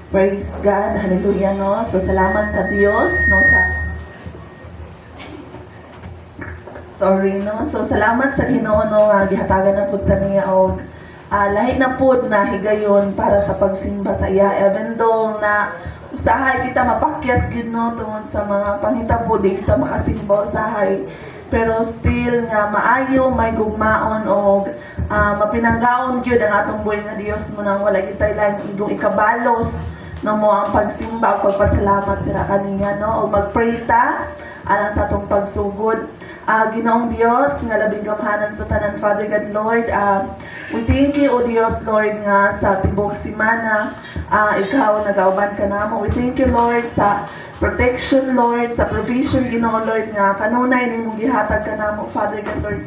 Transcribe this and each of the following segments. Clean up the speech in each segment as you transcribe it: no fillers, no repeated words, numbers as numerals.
Praise God. Hallelujah, no? So, salamat sa Diyos, no? So, salamat sa Ginoo, no? Gihatagan na po niya og lahi na po na higayon para sa pagsimba sa iya. Even though na usahay kita mapakyas gid no tungod sa mga panghitabo di kita makasimba usahay. Pero still nga maayo may gugmaon og mapinanggaon gyud ang atong buhay nga Dios mo nang wala kita lang igong ikabalos no mo ang pagsimba o pagpasalamat dira kaniya no o magpray ta alang sa atong pagsugod. Ginoong Dios nga labing gamhanan sa tanan, Father God Lord, we thank you O Dios Lord nga sa tibok simana ikaw nagauban ka namo. We thank you Lord sa protection Lord, sa provision Ginoo Lord nga kanunay nimong gihatag ka namo Father God Lord.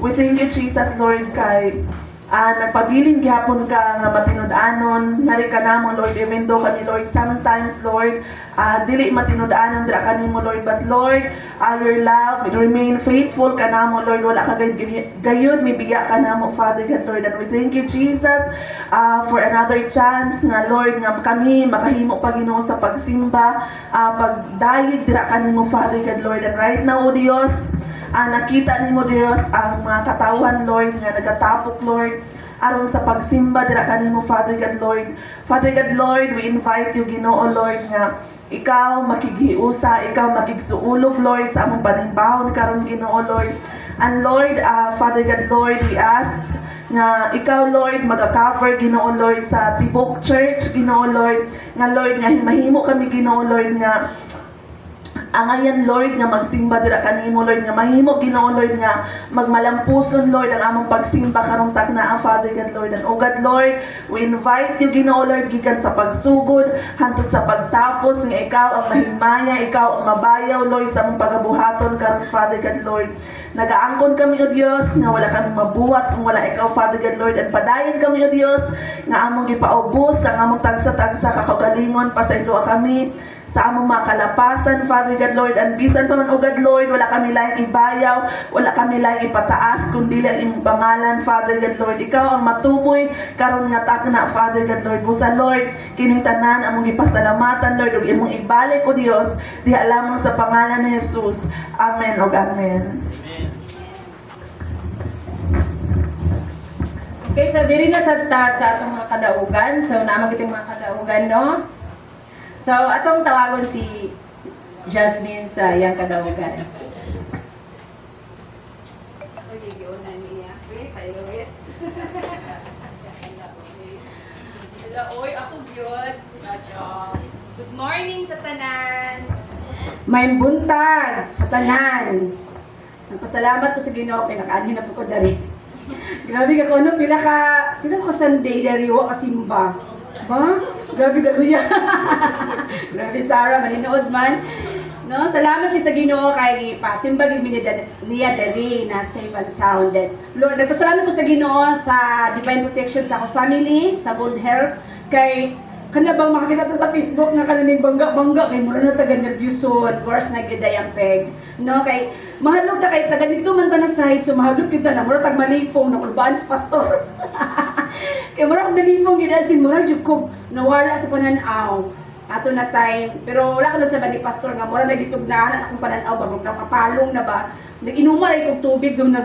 We thank you Jesus Lord kay nagpabiling gihapon ka nga matinud-anon nari ka namo Lord, even though kani Lord sometimes Lord dili matinud-anon dira kanimo Lord, but Lord your love remain faithful ka namo Lord, wala ka gayud mibigya ka namo Father God Lord. And we thank you Jesus for another chance nga Lord nga kami makahimo pa Ginoo sa pagsimba pagdayeg dira kanimo Father God Lord. And right now O Dios, nakita nimo Dios ang mga katawan Lord nga nagatapok Lord aron sa pagsimba dira kanimo Father God Lord. Father God Lord, we invite you Ginoo Lord nga ikaw makighiusa, ikaw makigsuulog Lord sa among panimbahon karon Ginoo Lord. And Lord, Father God Lord, we ask nga ikaw Lord mag-cover Ginoo Lord sa tibok church Ginoo Lord, nga Lord nga mahimo kami Ginoo Lord nga angayan Lord nga magsimba dira kanimo Lord, nga mahimo Ginoo Lord nga magmalampuson Lord ang among pagsimba karong tagna ang Father God Lord. And oh God Lord, we invite you Ginoo Lord gikan sa pagsugod hantod sa pagtapos nga ikaw ang mahimaya, ikaw ang mabayaw Lord sa among pagabuhaton karon Father God Lord. Nagaangkon kami O Dios nga wala kami mabuhat kung wala ikaw Father God Lord, at padayon kami O Dios nga among gipaubos ang among tagsa-tagsa kakagalingon pa sa ilo kami sa among mga kalapasan Father God Lord. And bisan pa man O God Lord, wala kami laing ibayaw, wala kami laing ipataas kundi lang imong pangalan Father God Lord. Ikaw ang matuboy karon nga tagna Father God Lord. Busa Lord kining tanan among gipasalamatan Lord ug imong ibalik O Dios diha lamang sa pangalan ni Jesus. Amen ug amen. Okay, so diri na sa atong mga kadaugan. So naamang itong mga kadaugan no. So, atong tawagon si Jasmine sa iyang kadaugan. Hello, oy, ako gyud. Good morning sa tanan. May buntag sa tanan. Nagpasalamat ko sa Ginoo kay nakaanhin na po ko dari. Grabe ka ko no, pila ko Sunday dari wa kasimba. Ba? Grabe galuya. Grabe Sarah, maninood man. No, salamat sa Ginoo kay pasimba gid niya dali na safe and sound. Lord, nagpasalamat ko sa Ginoo sa divine protection sa akong family, sa good health kay kana bang makakita ta sa Facebook nga kananing bangga kay mura na taga nervyuson, course na gyud ang peg. No, kay mahalog ta kay taga dito man ta na side, so mahalog kita na mura tag malipong na kulbaan sa pastor. Kaya mura kong nalipong gidasin, mura jud ko nawala sa pananaw ato na time, pero wala ko na sa ni pastor nga mura na gitugnahan akong pananaw ba na kapalong na ba nag-inuman ay kog tubig dong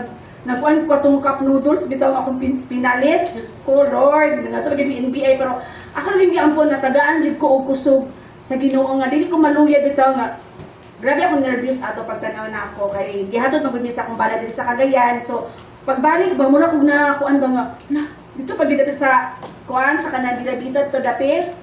nagkuan ko tong cup noodles bitaw akong pinalit. Diyos ko Lord, nga to gid NBA, pero ako rin giampon na tagaan jud ko og kusog sa Ginoo nga dili ko maluya bitaw nga grabe ako nervous ato pagtanaw na ako kay gihatod magud mi sa akong bala diri sa Cagayan. So pagbalik ba mura kog na kuan ba nga na dito pag dito sa kuan sa kanadila dito to dapit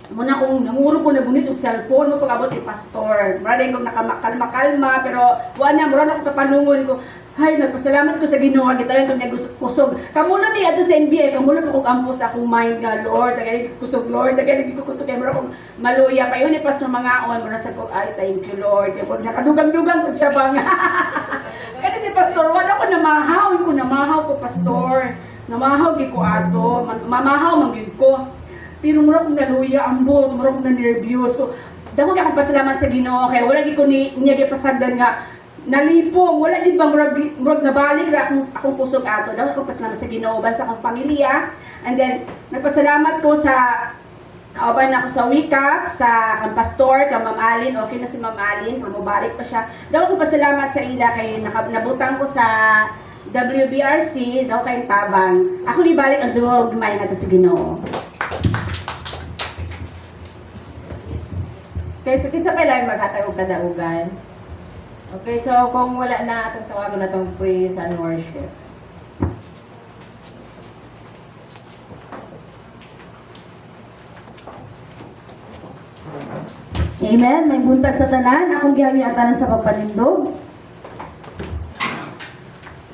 muna kung namuro ko na bunit yung cellphone mo pag-abot yung pastor. Mura din kong nakakalma-kalma, pero wala mura na akong kapalungon ko. Hay, nagpasalamat ko sa Ginoo nga gitayon kanya kusog. Kamula mi ato sa NBA, kamula pa kog ampo sa akong mind nga Lord, tagay kusog Lord, tagay kusog kay mura kong maluya kayo ni pastor mga on, mura sa kog ay thank you Lord. Kay kog nakadugang-dugang sa tiyabang. Kasi si pastor wala ko namahaw ko pastor. Namahaw gi ko ato, mamahaw man gyud ko. Pero mura kong naluya ambot, mura kong na-nervyos ko. Dako kay akong pasalamat sa Ginoo kay wala gi ko niya gipasagdan nga nalipong, wala din ba murag nabalik ra akong kusog ato. Dako ko pasalamat sa Ginoo sa akong pamilya. And then nagpasalamat ko sa Kauban ako sa wika, sa kang pastor, kang Ma'am Alin, okay na si Ma'am Alin, mamubalik pa siya. Daw ko pasalamat sa ila kay nabutang ko sa WBRC, daw kayong tabang. Ako ni balik ang dungog may na to sa Ginoo. Okay, so kinsa pa lang maghatag og kadaugan. Okay, so kung wala na atong tawagon na tong praise and worship. Amen. May buntag sa tanan. Akong gihangyo ang tanan sa pagpanindog.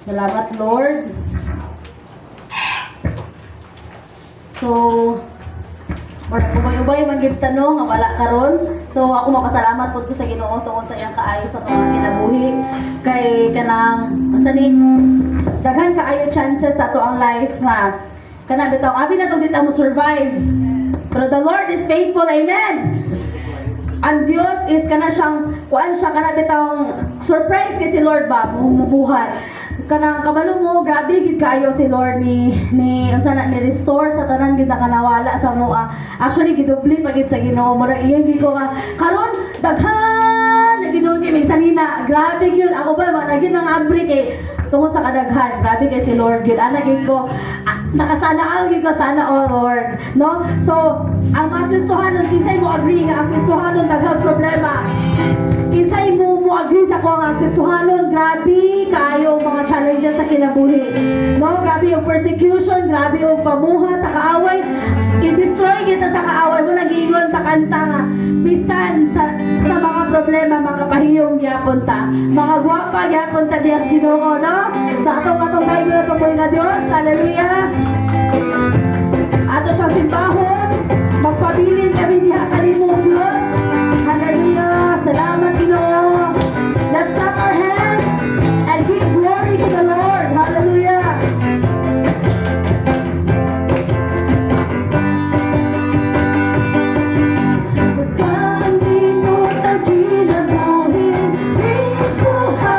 Salamat, Lord. So, wala ko ubay magib tanong nga wala karon. So ako mapasalamat pud ko sa Ginoo tungod sa iyang kaayo sa tuwang kinabuhi kay kanang unsa ni daghan kaayo chances sa ato ang life nga kana bitaw abi na to dita mo survive. Pero the Lord is faithful. Amen. Ang Dios is kana siyang kuan siya kana bitawng surprise kay si Lord ba mubuhat. Kanang kabalo mo grabe gid kaayo si Lord ni unsa na ni restore sa tanan gid na kanawala sa moa. Actually gidubli pa gid sa Ginoo mura iyon gid ko nga karon daghan na Ginoo kay may salina. Grabe gyud ako ba managin nang abri kay tungod sa kadaghan. Grabe kay si Lord gyud ana gid ko nakasanaal gid ko sana all Lord no. So ang mga Kristohanon kinsay mo agree nga ang Kristohanon daghang problema. Kinsay mo agree sa ko nga Kristohanon grabe kaayo mga challenges sa kinabuhi. No, grabe yung persecution, grabe yung pamuhat sa kaaway. I-destroy kita sa kaaway mo nagiingon sa kanta nga bisan sa mga problema makapahiyong gyapon ta. Mga gwapa gyapon ta dias Ginoo no. Sa atong tayo na tumoy nga Dios. Hallelujah. Ato siyang simbahon, magpabilin kami diha kanimo Dios. Hallelujah. Salamat Ginoo. Let's clap our hands and give glory to the Lord. Hallelujah. Pagkaandinot ang kinabuhin, Kristohanon,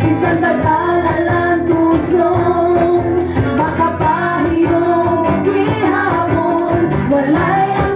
isang nag-alalang tusong, makapahiyong gihapon, walay ang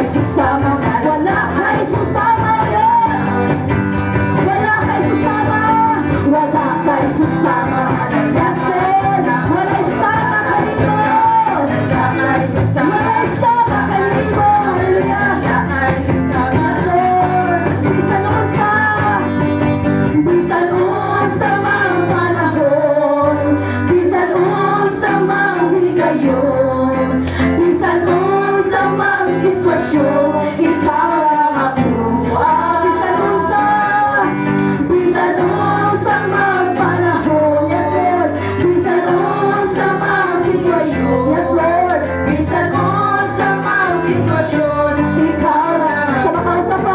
kay susama, wala kay susama, yes. Wala kay susama, wala kay susama, yes, Lord. Wala sama kanimo, wala sama kanimo, hallelujah. Yes, Lord. Bisan unsa mang panahon, bisan unsa mang higayon, bisan unsa mang sitwasyon, ikaw ang ako. Bisan unsa mang panahon, yes Lord, bisan unsa mang sitwasyon, yes Lord, bisan unsa mang sitwasyon, ikaw lang. Sa pa,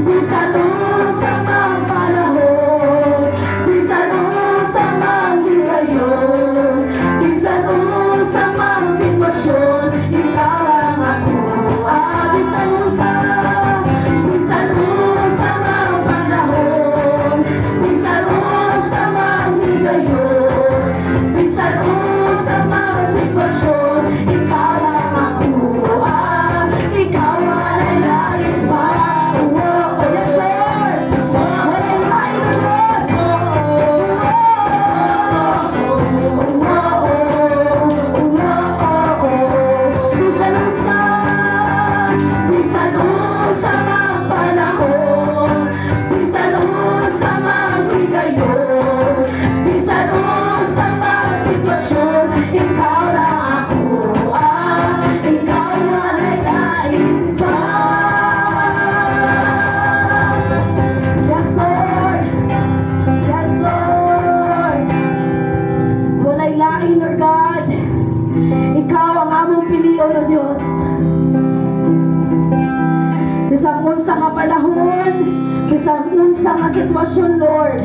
bisan unsa mang panahon, bisan unsa mang higayon, bisan unsa mang sitwasyon, ikaw lang ako. Bisan unsa mang panahon, bisan unsa mang higayon, bisan unsa mang sitwasyon, ikaw lang ako. Ikaw walay lain pa. Oh, yes Lord. Walay lain Diyos. Bisan unsa mang panahon, bisan unsa mang higayon, bisan unsa mang sitwasyon, ikaw lang ako. Ikaw walay lain pa. Yes Lord. Yes Lord. Walay lain, Lord God. Ikaw ang among piliyon, O Diyos. Bisang unsa nga panahon, bisang unsa nga sitwasyon, Lord,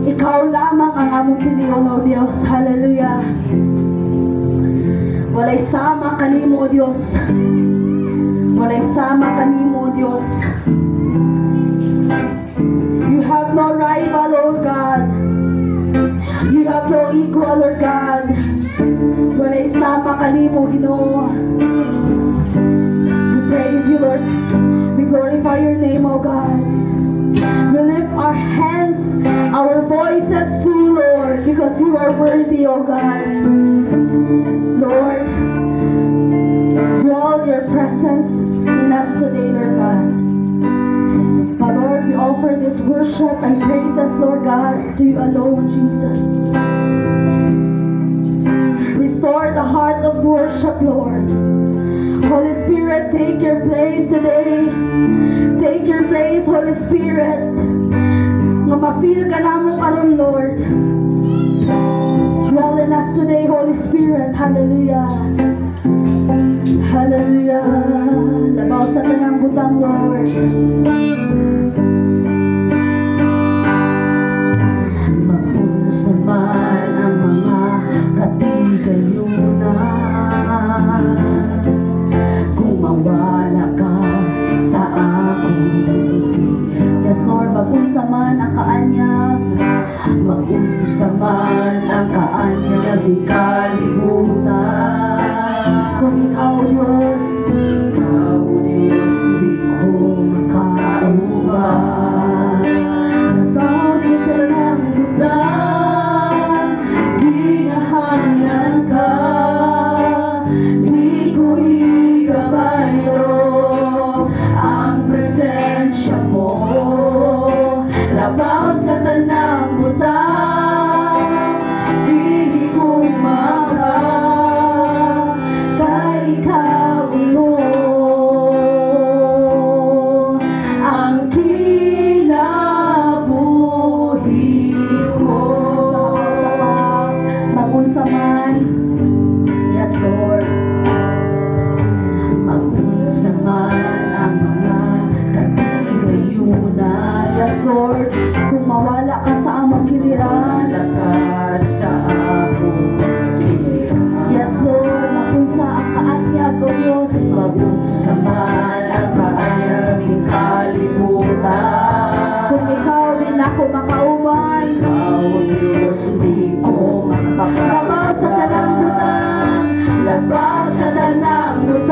ikaw lamang ang among piliyon, O Diyos. Hallelujah. Walay sama kanimo, O Diyos. Walay sama kanimo, O Diyos. You have no rival, O God. You have no equal, Lord God. Walay sama kanimo, Ginoo. We praise you, Lord. We glorify your name, O God. We lift our hands, our voices to you, Lord, because you are worthy, O God. Lord, dwell your presence in us today, Lord God. But Lord, we offer this worship and praises, Lord God, to you alone, Jesus. Restore the heart of worship, Lord. Holy Spirit, take your place today. Take your place, Holy Spirit. Nga ma-feel ka namo karon, Lord. Dwell in us today, Holy Spirit. Hallelujah. Hallelujah. Labaw sa tanang butang, Lord. Mapusa man ang mga katigayunan, kung mawala ka sa akin. Yes, Lord, mapunsa man ang kaanyag, mapunsa man ang kaanyag, di kalimutan. Kung ikaw, Diyos, di ko makauban. Nataw sa tanang butang, ginahanglan ka, di ko ikabayo ang presensya mo. Labaw sa tanang butang, di ko maka, kay ikaw, Lord, ang kinabuhi ko. Magunsa man, yes Lord, magunsa man ang mga katigayunan, yes Lord, kung mawala ka sa among giliran, yes Lord, magunsa ang kaanyag, O Diyos, magunsa man ang kaanyag, di kalimutan. Kung ikaw din ako makauban, ikaw, Diyos, di ko makapakalabaw sa tanang butang, labaw sa tanang butang.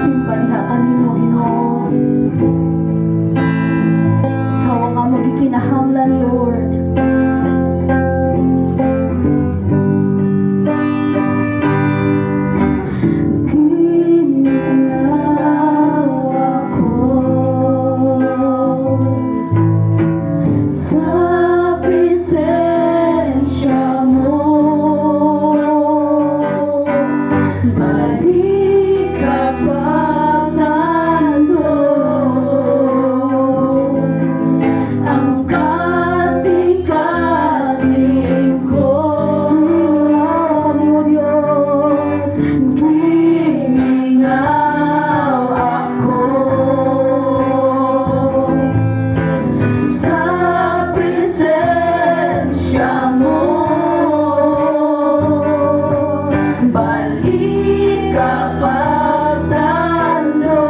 Simba niya kanimo Ginoo. Ikaw ang among gikinahanglan, Lord. Ginaw ako sa presensya mo. Balik kapag nandun ang kasing-kasing ko. O Diyos, gimingaw ako sa presensya mo. Balik kapag nandun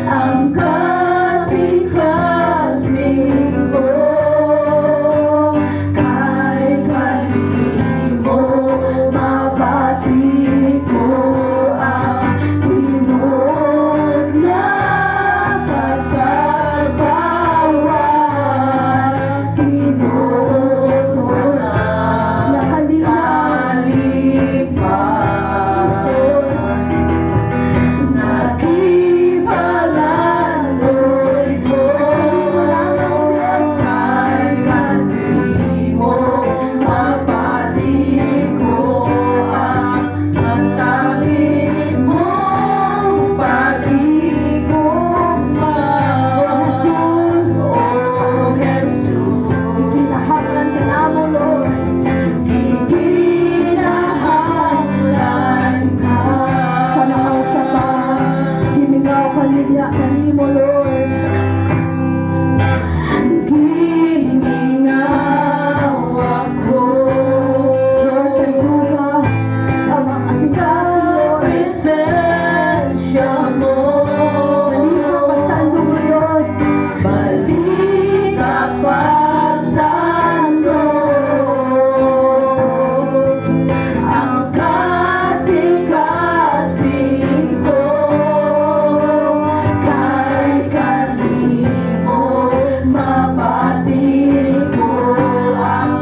ang kasing-kasing ko. Kay kanimo mabati ko ang tinuod na pagkagawad. Tinuod mo na nakalipas. Nakipalandoy ko kay kanimo mabati ko ang tamis mong pag-igugma. O Jesus, ikinahanglan ka namo, Lord. Ikinahanglan ka sa nakausapan. Gimingaw ka niya kanimo, Lord. Gimingaw ako, Lord, kayo ang mga asikaso, Lord. Presensya mo. Balik kapag tando, Diyos. Balik kapag tando ang kasing-kasing ko. Kay kanimo mabati ko ang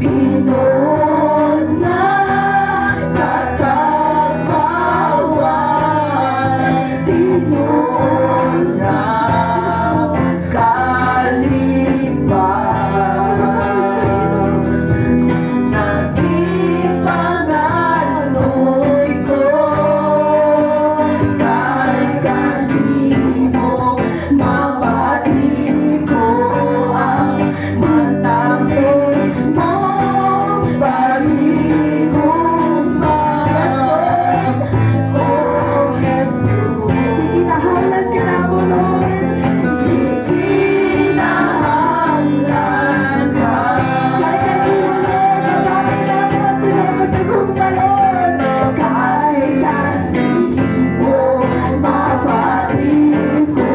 tinuod na katagbawan. Tinuod na kalipas. Nagipanganoy ko kay kanimo mabati ko ang matamis mong pag-igugma. O Jesus, ikinahanglan ka namo, Lord. Ikinahanglan ka kay kanimo, Lord. Mabati namin ang tinuod na gugma, Lord. Kay kanimo mabati ko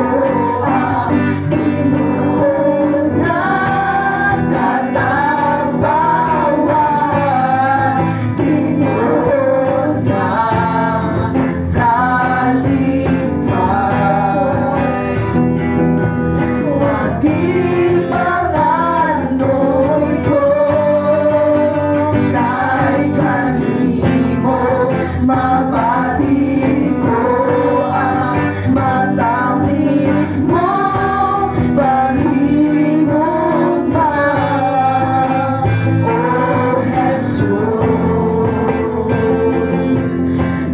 ang tinuod na katagbawan. Tinuod na kalipas. Nagipanganoy ko kay kanimo mabati ko ang matamis mong pag-igugma. O Jesus,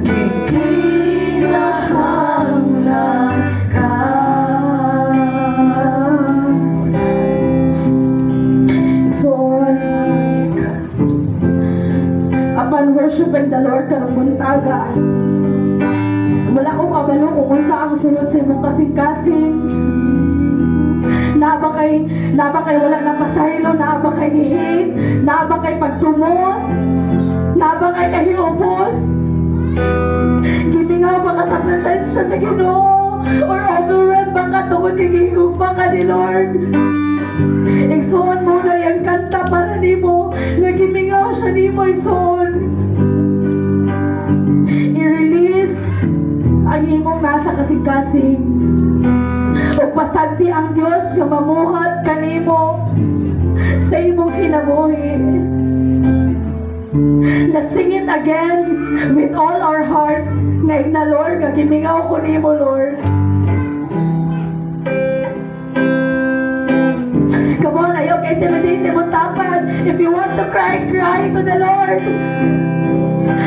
ikinahanglan ka. So, upon worshiping the Lord karong buntaga, wala ko kabalo kung unsa ang sunod sa imong kasing-kasing. Naba kay wala na pasaylo, naba kay hihit, naba kay pagtumot, naba kay kahilupos. Gimingaw ba ka sa presensya sa Ginoo? Or overwhelmed ba ka tungod kay gihigugma ka ni Lord? Igsuon mo na yung kanta para nimo, nga gimingaw siya nimo igsuon. imong nasa kasing-kasing. O pasagdi ang Dios nga mamuhat kanimo sa imong kinabuhi. Let's sing it again with all our hearts. Ngayon na, Lord, nga gimingaw ko nimo, Lord. Come on, ayaw ka intimidate sa imong tapan. If you want to cry, cry to the Lord.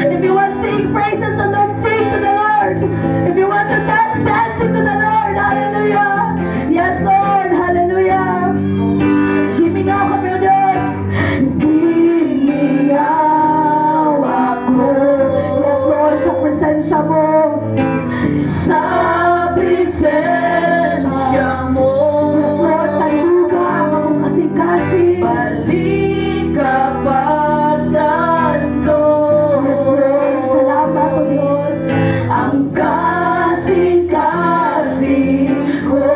If you want to sing praises to the Lord, sing to the Lord. If you want to dance, dance to the Lord. Hallelujah. Yes, Lord. Hallelujah. Gimingaw kami, O Diyos. Gimingaw ako. Yes, Lord, sa presensya mo. Sa presensya mo. Yes, Lord, taluga ang among kasing-kasing. Balik ka pagdando. Yes, Lord, salamat, O Diyos. Ang kasing-kasing ko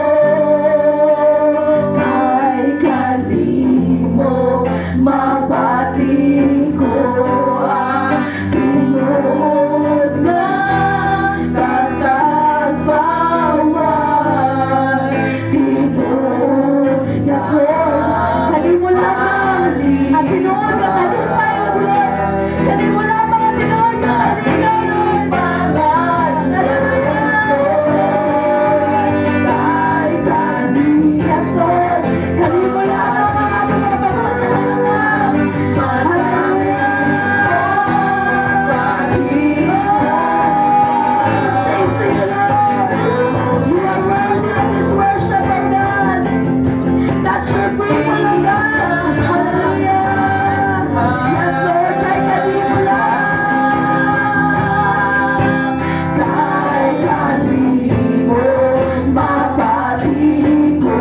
kay kanimo mabati ko ang tunod na katagbawan timod. Yes, Lord, kanimo lamang ang tinuod ka kalipay, O Diyos. Kanimo lamang ang tinuod ka kalipay, Lord. Yes, Lord. Kanimo lamang ang aming mga pagpasalamat. Stay to you, Lord. You are worthy of this worship, O God. That's your people, O God. Hallelujah. Yes, Lord. Kay kanimo lang. Kay kanimo mabati ko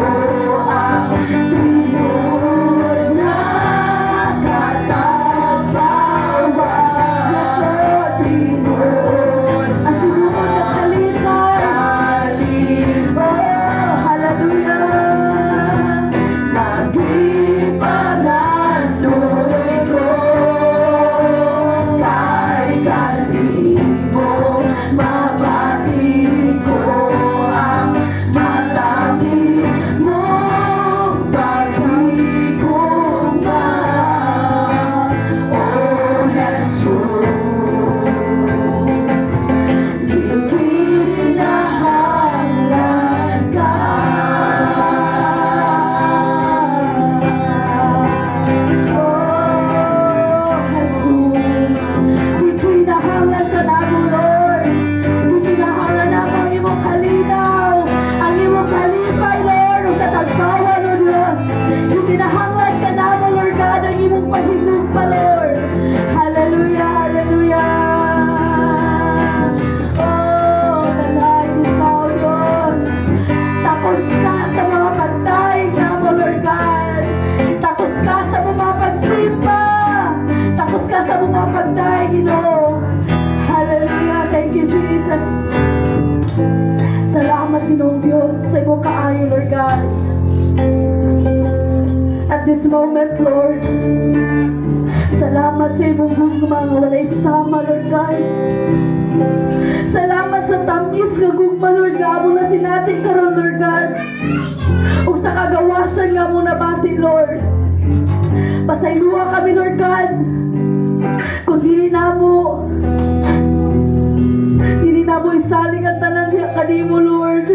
ang tunod na katagbawan. Yes, Lord. Tunod. Ang tunod na kalipay. Oh, hallelujah. Naging pananoy ko kay kanimo mabati ko ang matamis mong pag-ikunga. Oh, Jesus, ikinahanglan ka. Oh, Jesus, ikinahanglan ka namo, Lord. Ikinahanglan namo ang imong kalinaw, ang imong kalipay, Lord, ug katagbawan, O Dios. Ikinahanglan ka namo, Lord God, ang imong paghinugma, Lord. Hallelujah, hallelujah. Oh, dalangin ikaw, Diyos. Takos ka sa mga pagtay namo, Lord God. Takos ka sa mga pagsimba. Takos ka sa mga pagtay, Ginoo. Hallelujah. Thank you, Jesus. Salamat, Ginoong Diyos, sa iyong kaayo, Lord God. At this moment, Lord, salamat sa iyong gugma nga walay sama, Lord God. Salamat sa tamis nga gugma, Lord God, mula sinating karon, Lord God. Ug sa kagawasan nga mo nabati, Lord. Pasayloa kami, Lord God. Kung dili na mo isaling ang tanan niya kanimo, Lord.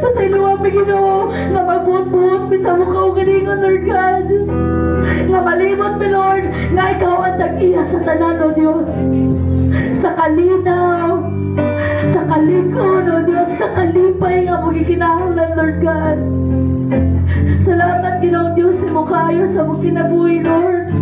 Pasayloa mi, Ginoo, nga magbuot-buot mi sa mukha ug ganingon, Lord God. Nga malimot mi, Lord, nga ikaw ang tag-iya sa tanan, O Diyos. Sa kalinaw, sa kalikon, O Diyos, sa kalipay nga mong ikinahanglan, Lord God. Salamat, Ginoong Diyos, sa mong kayo, sa mong kinabuhi, Lord.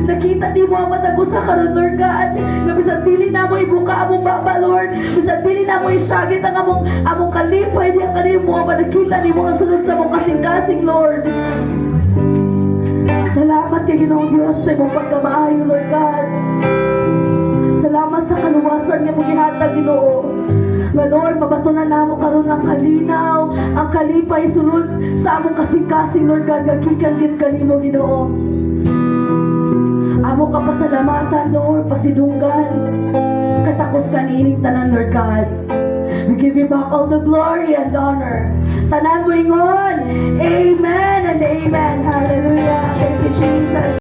Nakita di mo ang matago sa karon, Lord God. Nga bisan dili na mo ibuka among baba, Lord. Bisan dili na mo isyagit ang among kalipay, di ang kanimo nga nakita di mo ang sunod sa mong kasing-kasing, Lord. Salamat kay Ginoong Diyos sa imong pagkamaayo, Lord God. Salamat sa kaluwasan nga mong ihatag, Ginoo. Nga, Lord, mabatunan na mo karon ang kalinaw, ang kalipay sulod sa among kasing-kasing, Lord God, gagikan gid kanimo, Ginoo. Amo ka pasalamatan, Lord, pasidunggan. Katakos ka niining tanan, Lord God. We give you back all the glory and honor. Tanan mo ingon, Amen.